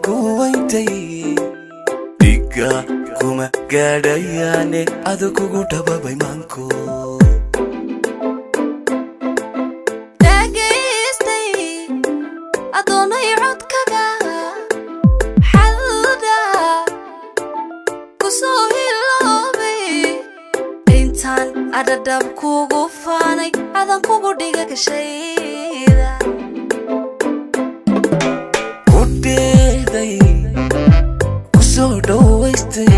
kuwaintay dhiga kuma gaadhayaane adu kugu dhababay maanko dhagaystay adoonay codkaga xalda kusoo hiloobay intaan adhadhab kugu faanay adan kugu dhiga gashayda kusoo dhawaystay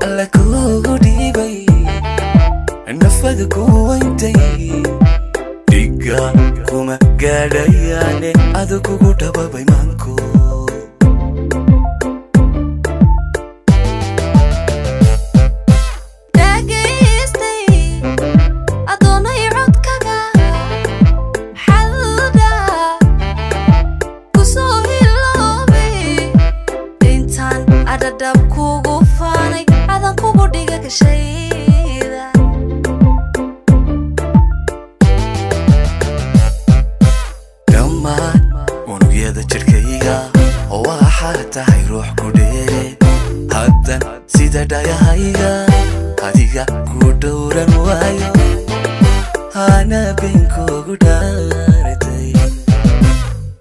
alla kugu dhiibay nafada kuwaintay dhiga kuma gaadhayaane adu kugu dhababay maanko dhagaystay adoonay codkaga xalda kusoo hiloobay intaan adhadhab kugu faanay adan kugu dhiga gashayda dhammaan unugyada jirkayga waxaa tahay ruux ku dheere haddan sida dhayahayga adiga ku dhowran waayo hana beenkoogu dhaaratay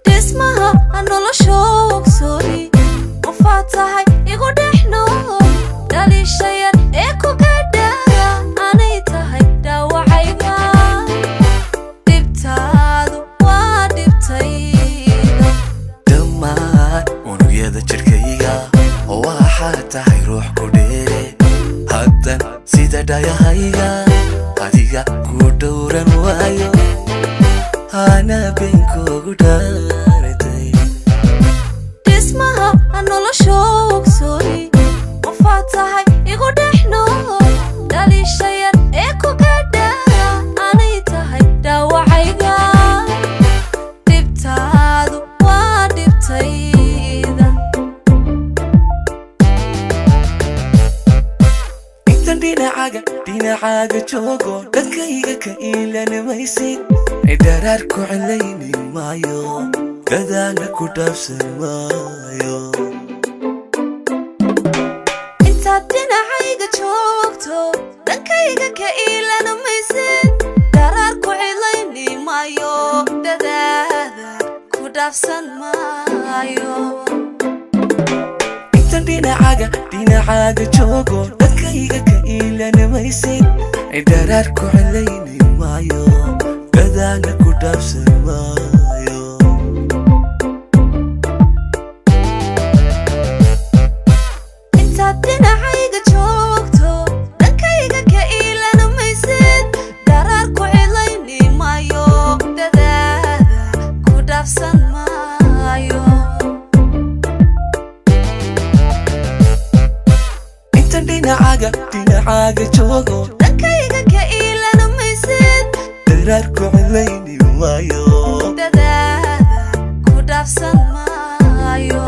dhismaha nolosha ogsooni qofaad tahay igu dhex nool dhaliisha yar ee ku gadhaaya anay tahay dhaawacayga dhibtaadu waa dhibtayda dhammaan unugyada jirkayga waxaa tahay ruux ku dheere haddan sida dhayahayga adiga ku dhowran waayo hana beenkoogu dhaaratay dhismaha nolosha ogsooni qofaad tahay igu dhex nool dhaliisha yar ee ku gadhaaya anay tahay dhaawacayga dhibtaadu waa dhibtayda intan dhinacaaga joogo dhankayga ka iilanamaysid dharaar ku celayni maayo gadaala ku dhaafsan maayo intaad dhinacayga joogto dhankayga ka iilanamaysid dharaar ku cilayni maayo dadaada ku dhaafsan maayo intan dhinacaaga joogo dhankayga ka iilanamaysid dharaar ku celayni maayo gadaala ku dhaafsan maayo intaad dhinacayga joogto dhankayga ka iilanamaysid dharaar ku cilayni maayo dadaada ku dhaafsan maayo intan dhinacaaga joogo dhankayga ka iilanamaysid dharaar ku celayni maayo dadaada ku dhaafsan maayo